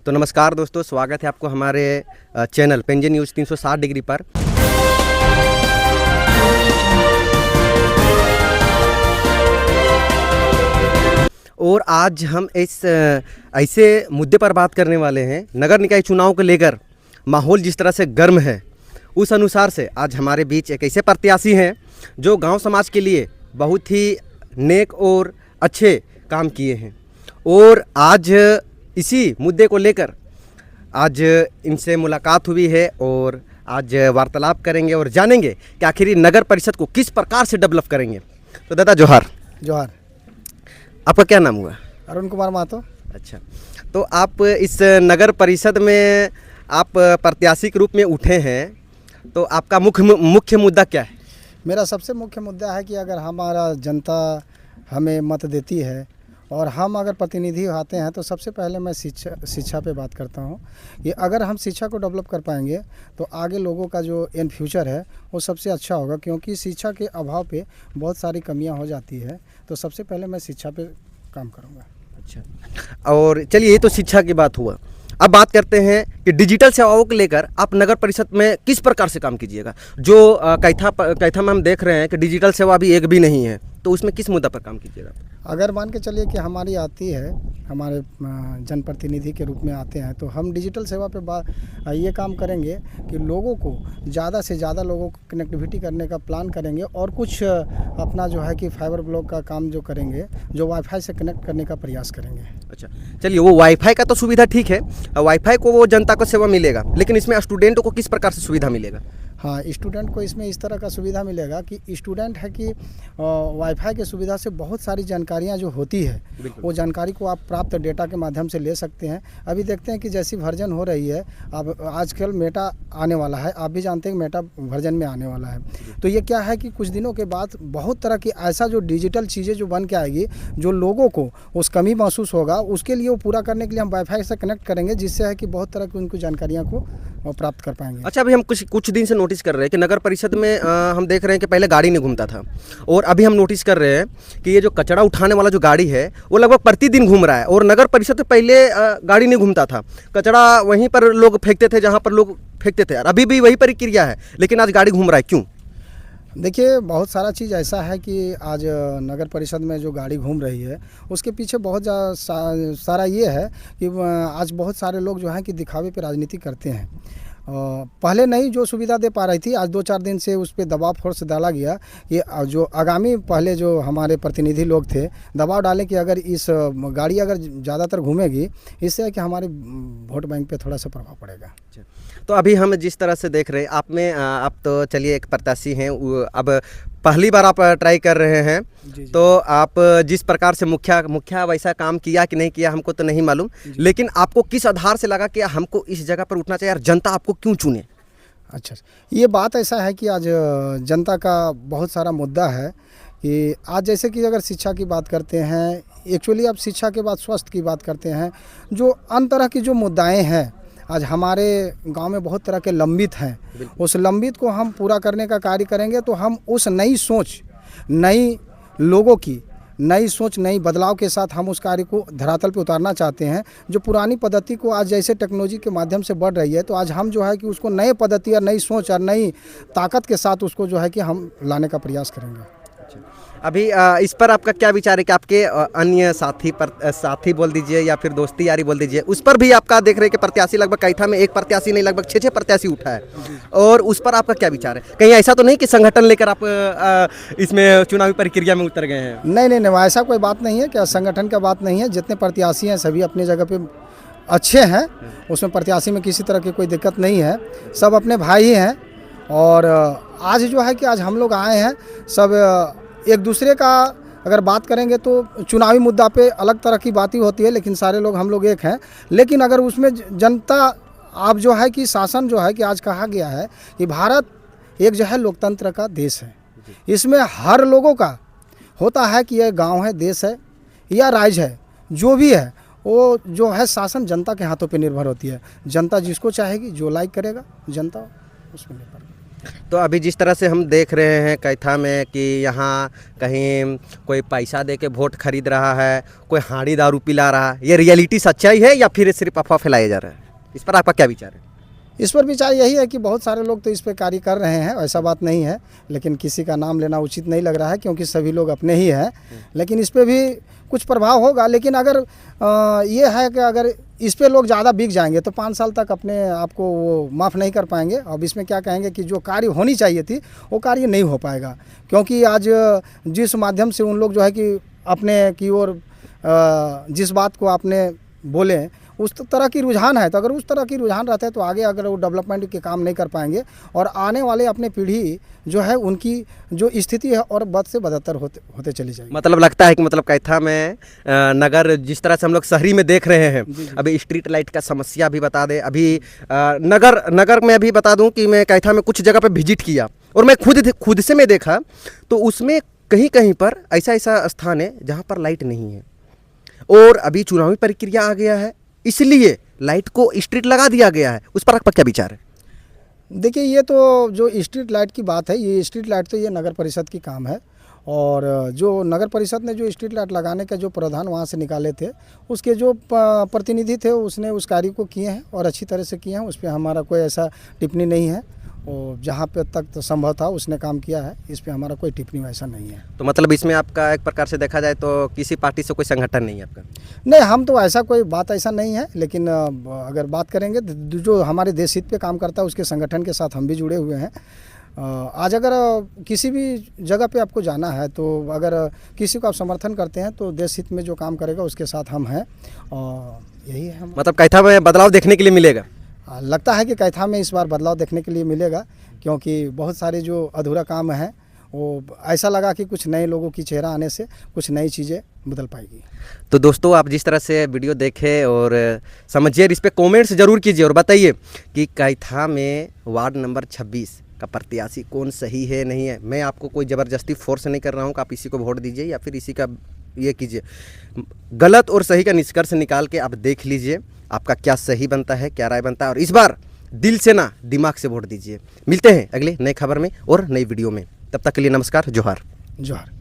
तो नमस्कार दोस्तों, स्वागत है आपको हमारे चैनल पेंजे न्यूज़ 360 डिग्री पर। और आज हम इस ऐसे मुद्दे पर बात करने वाले हैं, नगर निकाय चुनाव को लेकर माहौल जिस तरह से गर्म है, उस अनुसार से आज हमारे बीच एक ऐसे प्रत्याशी हैं जो गांव समाज के लिए बहुत ही नेक और अच्छे काम किए हैं। और आज इसी मुद्दे को लेकर आज इनसे मुलाकात हुई है और आज वार्तालाप करेंगे और जानेंगे कि आखिर नगर परिषद को किस प्रकार से डेवलप करेंगे। तो दादा जोहार। जोहार। आपका क्या नाम हुआ? अरुण कुमार महतो। अच्छा, तो आप इस नगर परिषद में आप प्रत्याशी के रूप में उठे हैं, तो आपका मुख्य मुद्दा क्या है? मेरा सबसे मुख्य मुद्दा है कि अगर हमारा जनता हमें मत देती है और हम अगर प्रतिनिधि आते हैं तो सबसे पहले मैं शिक्षा पे बात करता हूँ कि अगर हम शिक्षा को डेवलप कर पाएंगे तो आगे लोगों का जो इन फ्यूचर है वो सबसे अच्छा होगा, क्योंकि शिक्षा के अभाव पे बहुत सारी कमियां हो जाती है। तो सबसे पहले मैं शिक्षा पे काम करूँगा। अच्छा, और चलिए, ये तो शिक्षा की बात हुआ। अब बात करते हैं कि डिजिटल सेवाओं को लेकर आप नगर परिषद में किस प्रकार से काम कीजिएगा। जो कैथा में हम देख रहे हैं कि डिजिटल सेवा अभी एक भी नहीं है, तो उसमें किस मुद्दा पर काम कीजिएगा? अगर मान के चलिए कि हमारी आती है, हमारे जनप्रतिनिधि के रूप में आते हैं, तो हम डिजिटल सेवा पे ये काम करेंगे कि लोगों को ज़्यादा से ज़्यादा लोगों को कनेक्टिविटी करने का प्लान करेंगे और कुछ अपना जो है कि फाइबर ब्लॉक का काम जो करेंगे, जो वाईफाई से कनेक्ट करने का प्रयास करेंगे। अच्छा, चलिए, वो वाईफाई का तो सुविधा ठीक है, वाईफाई को वो जनता को सेवा मिलेगा, लेकिन इसमें स्टूडेंटों को किस प्रकार से सुविधा मिलेगा? हाँ, स्टूडेंट को इसमें इस तरह का सुविधा मिलेगा कि स्टूडेंट है कि वाईफाई के सुविधा से बहुत सारी जानकारियाँ जो होती है वो जानकारी को आप प्राप्त डेटा के माध्यम से ले सकते हैं। अभी देखते हैं कि जैसी वर्जन हो रही है, अब आजकल मेटा आने वाला है, आप भी जानते हैं कि मेटा वर्जन में आने वाला है। तो ये क्या है कि कुछ दिनों के बाद बहुत तरह की ऐसा जो डिजिटल चीज़ें जो बन के आएगी, जो लोगों को उस कमी महसूस होगा, उसके लिए वो पूरा करने के लिए हम वाईफाई से कनेक्ट करेंगे, जिससे है कि बहुत तरह की उनको जानकारियाँ को प्राप्त कर पाएंगे। अच्छा, अभी हम कुछ दिन से नोटिस कर रहे हैं कि नगर परिषद में हम देख रहे हैं कि पहले गाड़ी नहीं घूमता था, और अभी हम नोटिस कर रहे हैं कि ये जो कचरा उठाने वाला जो गाड़ी है वो लगभग प्रतिदिन घूम रहा है। और नगर परिषद में पहले गाड़ी नहीं घूमता था, कचरा वहीं पर लोग फेंकते थे जहाँ पर लोग फेंकते थे, और अभी भी वही प्रक्रिया है, लेकिन आज गाड़ी घूम रहा है, क्यों? देखिए, बहुत सारा चीज़ ऐसा है कि आज नगर परिषद में जो गाड़ी घूम रही है उसके पीछे बहुत सारा ये है कि आज बहुत सारे लोग जो हैं कि दिखावे पे राजनीति करते हैं। पहले नहीं जो सुविधा दे पा रही थी, आज 2-4 दिन से उस पर दबाव फोर्स डाला गया। ये जो आगामी पहले जो हमारे प्रतिनिधि लोग थे, दबाव डालें कि अगर इस गाड़ी अगर ज़्यादातर घूमेगी, इससे है कि हमारे वोट बैंक पे थोड़ा सा प्रभाव पड़ेगा। तो अभी हम जिस तरह से देख रहे हैं आप तो चलिए एक प्रत्याशी हैं, अब पहली बार आप ट्राई कर रहे हैं, तो आप जिस प्रकार से मुखिया वैसा काम किया कि नहीं किया हमको तो नहीं मालूम, लेकिन आपको किस आधार से लगा कि हमको इस जगह पर उठना चाहिए और जनता आपको क्यों चुने? अच्छा, ये बात ऐसा है कि आज जनता का बहुत सारा मुद्दा है कि आज जैसे कि अगर शिक्षा की बात करते हैं, एक्चुअली अब शिक्षा के बाद स्वास्थ्य की बात करते हैं, जो अन्य तरह की जो मुद्दाएँ हैं आज हमारे गांव में बहुत तरह के लंबित हैं, उस लंबित को हम पूरा करने का कार्य करेंगे। तो हम उस नई सोच, नई लोगों की नई सोच, नई बदलाव के साथ हम उस कार्य को धरातल पे उतारना चाहते हैं। जो पुरानी पद्धति को आज जैसे टेक्नोलॉजी के माध्यम से बढ़ रही है, तो आज हम जो है कि उसको नए पद्धति और नई सोच और नई ताकत के साथ उसको जो है कि हम लाने का प्रयास करेंगे। अभी इस पर आपका क्या विचार है कि आपके अन्य साथी बोल दीजिए या फिर दोस्ती यारी बोल दीजिए, उस पर भी आपका देख रहे हैं कि प्रत्याशी लगभग कैथा में एक प्रत्याशी नहीं, लगभग 6 प्रत्याशी उठा है, और उस पर आपका क्या विचार है? कहीं ऐसा तो नहीं कि संगठन लेकर आप इसमें चुनावी प्रक्रिया में उतर गए हैं? नहीं, ऐसा कोई बात नहीं है, क्या संगठन का बात नहीं है। जितने प्रत्याशी हैं सभी अपनी जगह पे अच्छे हैं, उसमें प्रत्याशी में किसी तरह की कोई दिक्कत नहीं है, सब अपने भाई ही हैं। और आज जो है कि आज हम लोग आए हैं, सब एक दूसरे का अगर बात करेंगे तो चुनावी मुद्दा पे अलग तरह की बातें होती है, लेकिन सारे लोग हम लोग एक हैं। लेकिन अगर उसमें जनता आप जो है कि शासन जो है कि आज कहा गया है कि भारत एक जो है लोकतंत्र का देश है, इसमें हर लोगों का होता है कि यह गांव है, देश है या राज्य है, जो भी है वो जो है शासन जनता के हाथों पे निर्भर होती है। जनता जिसको चाहेगी, जो लाइक करेगा, जनता उसमें निर्भर। तो अभी जिस तरह से हम देख रहे हैं कैथा में कि यहाँ कहीं कोई पैसा दे के वोट खरीद रहा है, कोई हांडी दारू पिला रहा है, ये रियलिटी सच्चाई है या फिर सिर्फ अफवाह फैलाया जा रहा है? इस पर आपका क्या विचार है? इस पर विचार यही है कि बहुत सारे लोग तो इस पर कार्य कर रहे हैं, ऐसा बात नहीं है, लेकिन किसी का नाम लेना उचित नहीं लग रहा है क्योंकि सभी लोग अपने ही हैं। लेकिन इस पर भी कुछ प्रभाव होगा, लेकिन अगर ये है कि अगर इस पे लोग ज़्यादा बिक जाएंगे तो 5 साल तक अपने आप को वो माफ़ नहीं कर पाएंगे। अब इसमें क्या कहेंगे कि जो कार्य होनी चाहिए थी वो कार्य नहीं हो पाएगा, क्योंकि आज जिस माध्यम से उन लोग जो है कि अपने की ओर जिस बात को आपने बोले उस तरह की रुझान है, तो अगर उस तरह की रुझान रहता है तो आगे अगर वो डेवलपमेंट के काम नहीं कर पाएंगे और आने वाले अपने पीढ़ी जो है उनकी जो स्थिति है और बद से बदतर होते चली जाएगी। मतलब लगता है कि मतलब कैथा में नगर जिस तरह से हम लोग शहरी में देख रहे हैं, अभी स्ट्रीट लाइट का समस्या भी बता दें। अभी नगर में अभी बता दूं कि मैं कैथा में कुछ जगह पे विजिट किया और मैं खुद से मैं देखा तो उसमें कहीं कहीं पर ऐसा स्थान है जहाँ पर लाइट नहीं है और अभी चुनावी प्रक्रिया आ गया है, इसलिए लाइट को स्ट्रीट लगा दिया गया है। उस पर आपका क्या विचार है? देखिए, ये तो जो स्ट्रीट लाइट की बात है, ये स्ट्रीट लाइट तो ये नगर परिषद की काम है और जो नगर परिषद ने जो स्ट्रीट लाइट लगाने का जो प्रावधान वहाँ से निकाले थे, उसके जो प्रतिनिधि थे उसने उस कार्य को किए हैं और अच्छी तरह से किए हैं। उस पर हमारा कोई ऐसा टिप्पणी नहीं है और जहाँ पे तक तो संभव था उसने काम किया है, इस पे हमारा कोई टिप्पणी वैसा नहीं है। तो मतलब इसमें आपका एक प्रकार से देखा जाए तो किसी पार्टी से कोई संगठन नहीं है आपका? नहीं, हम तो ऐसा कोई बात ऐसा नहीं है, लेकिन अगर बात करेंगे तो जो हमारे देश हित पे काम करता है उसके संगठन के साथ हम भी जुड़े हुए हैं। आज अगर किसी भी जगह पे आपको जाना है तो अगर किसी को आप समर्थन करते हैं तो देश हित में जो काम करेगा उसके साथ हम हैं और यही है हम। मतलब कैथा में बदलाव देखने के लिए मिलेगा? लगता है कि कैथा में इस बार बदलाव देखने के लिए मिलेगा, क्योंकि बहुत सारे जो अधूरा काम हैं वो ऐसा लगा कि कुछ नए लोगों की चेहरा आने से कुछ नई चीज़ें बदल पाएगी। तो दोस्तों, आप जिस तरह से वीडियो देखें और समझिए, इस पर कॉमेंट्स जरूर कीजिए और बताइए कि कैथा में वार्ड नंबर 26 का प्रत्याशी कौन सही है नहीं है। मैं आपको कोई ज़बरदस्ती फोर्स नहीं कर रहा हूँ कि आप इसी को वोट दीजिए या फिर इसी का ये कीजिए। गलत और सही का निष्कर्ष निकाल के आप देख लीजिए आपका क्या सही बनता है, क्या राय बनता है, और इस बार दिल से ना दिमाग से वोट दीजिए। मिलते हैं अगले नए खबर में और नई वीडियो में, तब तक के लिए नमस्कार, जोहार। जोहार।